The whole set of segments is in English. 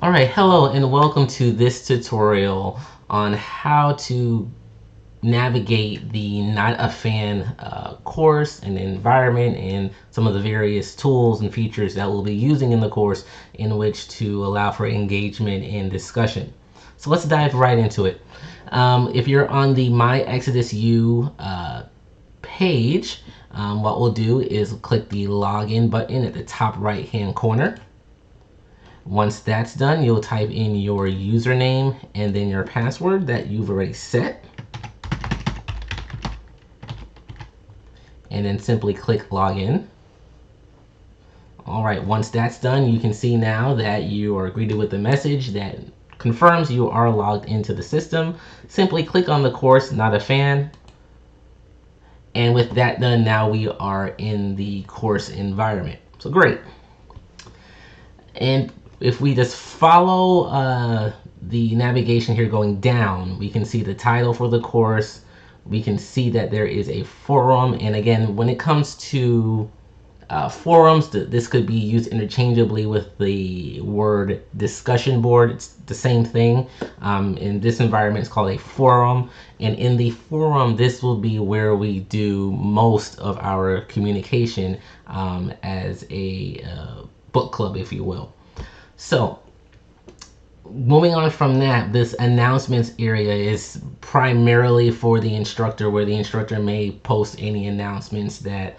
Alright, hello and welcome to this tutorial on how to navigate the Not a Fan course and environment and some of the various tools and features that we'll be using in the course in which to allow for engagement and discussion. So let's dive right into it. If you're on the My Exodus U page, what we'll do is click the login button at the top right hand corner. Once that's done, you'll type in your username and then your password that you've already set. And then simply click login. All right, once that's done, you can see now that you are greeted with a message that confirms you are logged into the system. Simply click on the course Not a Fan. And with that done, now we are in the course environment. So great. And if we just follow the navigation here going down, we can see the title for the course. We can see that there is a forum. And again, when it comes to forums, this could be used interchangeably with the word discussion board. It's the same thing. In this environment, it's called a forum. And in the forum, this will be where we do most of our communication as a book club, if you will. So moving on from that, this announcements area is primarily for the instructor, where the instructor may post any announcements that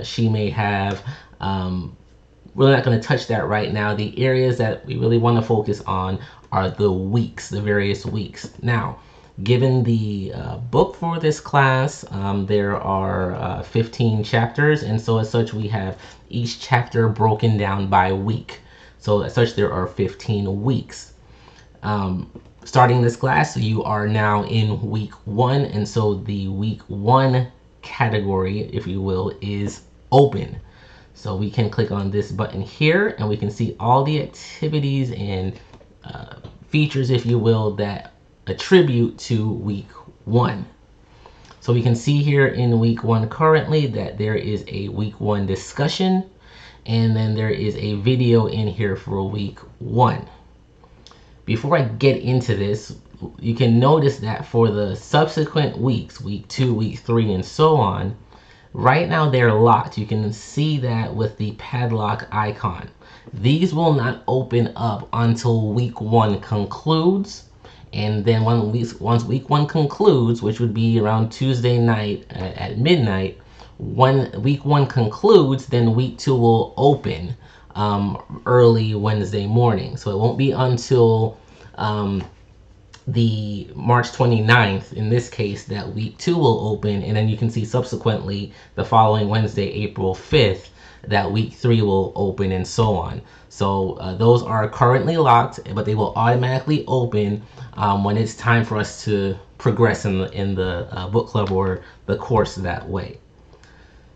she may have. We're not going to touch that right now. The areas that we really want to focus on are the weeks, the various weeks. Now, given the book for this class, there are 15 chapters, and so as such we have each chapter broken down by week. So as such, there are 15 weeks. Starting this class, you are now in week 1, and so the week 1 category, if you will, is open. So we can click on this button here, and we can see all the activities and features, if you will, that attribute to week 1. So we can see here in week 1 currently that there is a week 1 discussion, and then there is a video in here for week 1. Before I get into this, you can notice that for the subsequent weeks, week 2, week 3, and so on, right now they're locked. You can see that with the padlock icon. These will not open up until week 1 concludes. And then once week 1 concludes, which would be around Tuesday night at midnight, when week 1 concludes, then week 2 will open early Wednesday morning. So it won't be until the March 29th, in this case, that week 2 will open, and then you can see subsequently the following Wednesday, April 5th, that week 3 will open, and so on. So those are currently locked, but they will automatically open when it's time for us to progress in the book club or the course that way.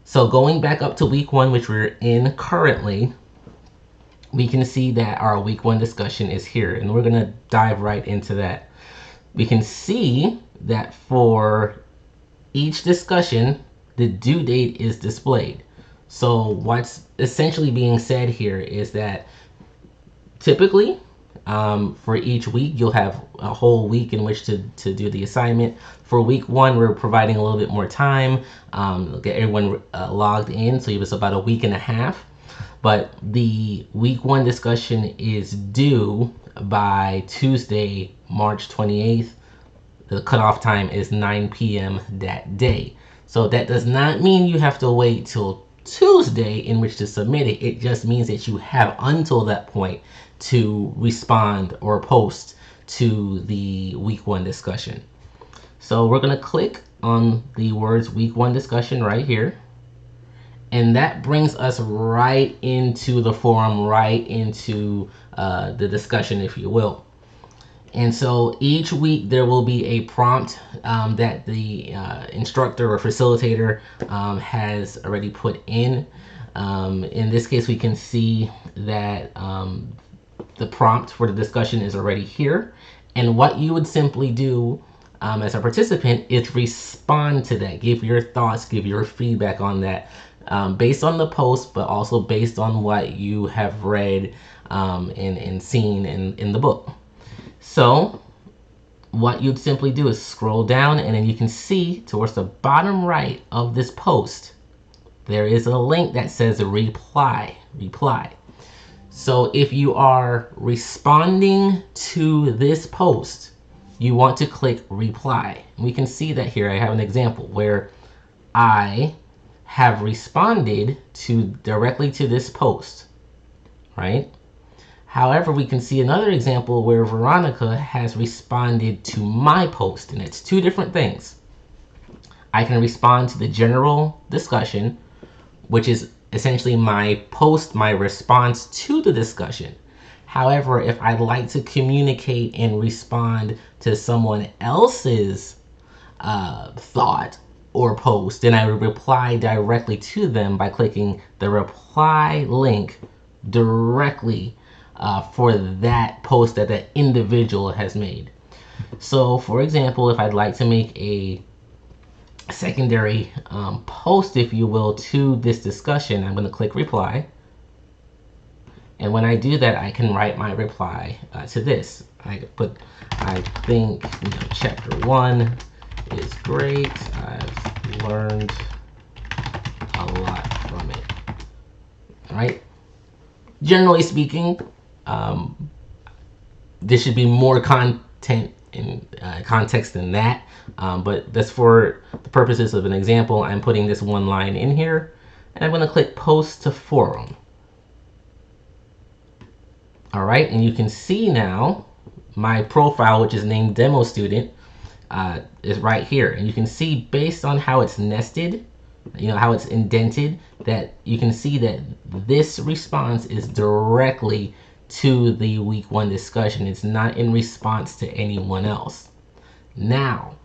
So going back up to week 1, which we're in currently, we can see that our week 1 discussion is here, and we're going to dive right into that. We can see that for each discussion, the due date is displayed. So what's essentially being said here is that typically for each week, you'll have a whole week in which to do the assignment. For week 1, we're providing a little bit more time, get everyone logged in, so it was about a week and a half. But the week 1 discussion is due by Tuesday, March 28th. The cutoff time is 9 p.m. that day. So that does not mean you have to wait till Tuesday in which to submit it. It just means that you have until that point to respond or post to the week 1 discussion. So we're going to click on the words week 1 discussion right here. And that brings us right into the forum, right into the discussion, if you will. And so each week there will be a prompt that the instructor or facilitator has already put in. In this case, we can see that the prompt for the discussion is already here. And what you would simply do as a participant is respond to that. Give your thoughts, give your feedback on that. based on the post, but also based on what you have read and seen in the book. So what you'd simply do is scroll down, and then you can see towards the bottom right of this post, there is a link that says reply. So if you are responding to this post, you want to click reply. We can see that here. I have an example where I have responded directly to this post, right? However, we can see another example where Veronica has responded to my post, and it's two different things. I can respond to the general discussion, which is essentially my post, my response to the discussion. However, if I'd like to communicate and respond to someone else's thought or post, then I would reply directly to them by clicking the reply link directly for that post that that individual has made. So, for example, if I'd like to make a secondary post, if you will, to this discussion, I'm going to click reply. And when I do that, I can write my reply to this. I think chapter 1 is great. I've learned a lot from it. All right. Generally speaking, there should be more content in context than that. But that's for the purposes of an example. I'm putting this one line in here, and I'm going to click post to forum. All right, and you can see now my profile, which is named Demo Student, is right here. And you can see based on how it's nested, how it's indented, that you can see that this response is directly to the week 1 discussion. It's not in response to anyone else. Now,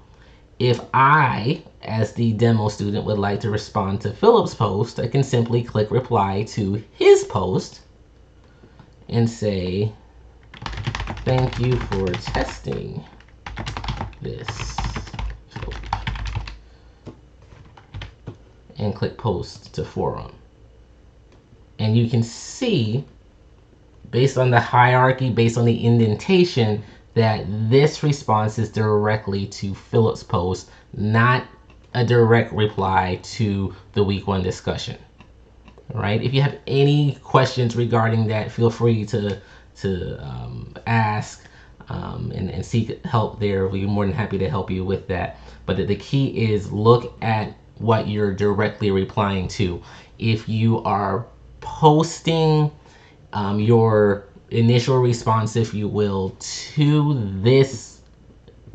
if I, as the demo student, would like to respond to Philip's post, I can simply click reply to his post and say, thank you for testing this, and click post to forum. And you can see, based on the hierarchy, based on the indentation, that this response is directly to Philip's post, not a direct reply to the week 1 discussion. All right. If you have any questions regarding that, feel free to ask and seek help there. We're more than happy to help you with that. But the key is look at what you're directly replying to. If you are posting your initial response, if you will, to this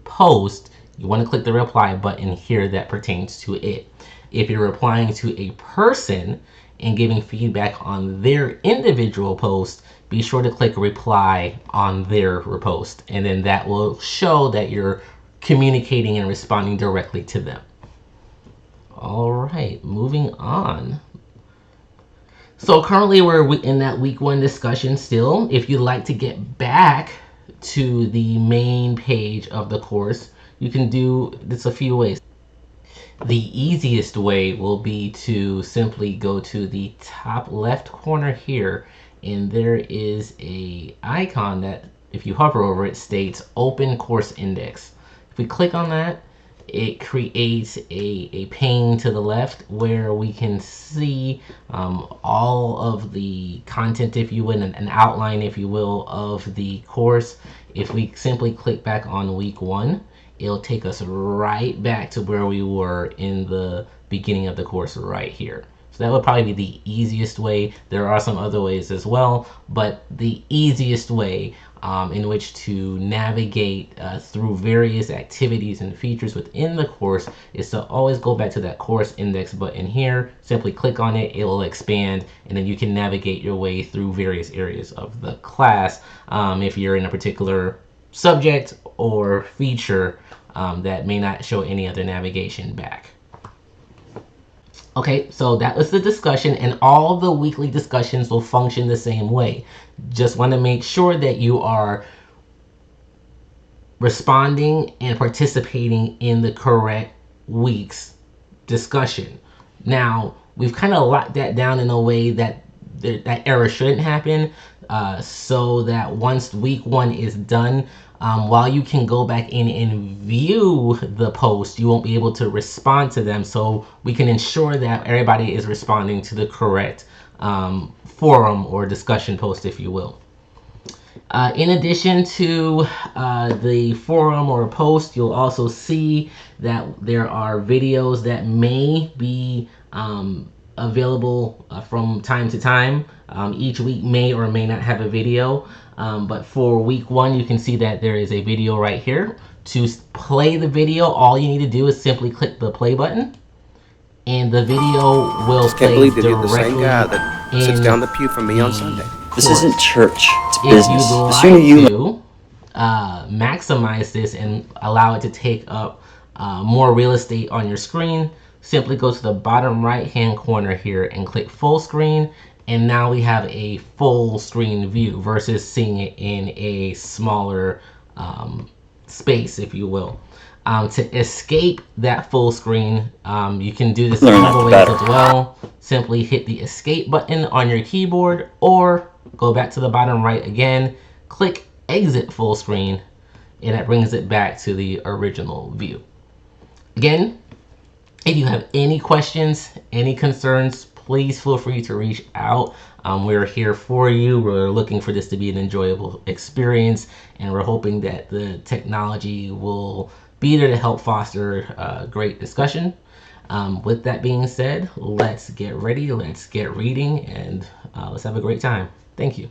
post, you want to click the reply button here that pertains to it. If you're replying to a person and giving feedback on their individual post, be sure to click reply on their post, and then that will show that you're communicating and responding directly to them. All right, moving on. So currently we're in that week 1 discussion still. If you'd like to get back to the main page of the course, you can do this a few ways. The easiest way will be to simply go to the top left corner here, and there is a icon that if you hover over it states Open Course Index. If we click on that, it creates a pane to the left where we can see all of the content, if you will, an outline, if you will, of the course. If we simply click back on week 1, it'll take us right back to where we were in the beginning of the course right here. So that would probably be the easiest way. There are some other ways as well, but the easiest way in which to navigate through various activities and features within the course is to always go back to that course index button here. Simply click on it, it will expand, and then you can navigate your way through various areas of the class if you're in a particular subject or feature that may not show any other navigation back. Okay, so that was the discussion, and all the weekly discussions will function the same way. Just want to make sure that you are responding and participating in the correct week's discussion. Now, we've kind of locked that down in a way that that error shouldn't happen, so that once week 1 is done, while you can go back in and view the post, you won't be able to respond to them. So we can ensure that everybody is responding to the correct forum or discussion post, if you will. In addition to the forum or post, you'll also see that there are videos that may be available from time to time. Each week may or may not have a video, but for week 1, you can see that there is a video right here. To play the video, all you need to do is simply click the play button, and the video will play believe they did the directly same guy that sits down the pew for me on Sunday. This isn't church, it's If business. you'd The like sooner you to maximize this and allow it to take up more real estate on your screen, simply go to the bottom right hand corner here and click full screen, and now we have a full screen view versus seeing it in a smaller space, if you will. To escape that full screen, you can do this Learn other ways better. as well. Simply hit the escape button on your keyboard, or go back to the bottom right again, click exit full screen, and that brings it back to the original view. Again, if you have any questions, any concerns, please feel free to reach out. We're here for you. We're looking for this to be an enjoyable experience, and we're hoping that the technology will be there to help foster a great discussion. With that being said, let's get ready, let's get reading, and let's have a great time. Thank you.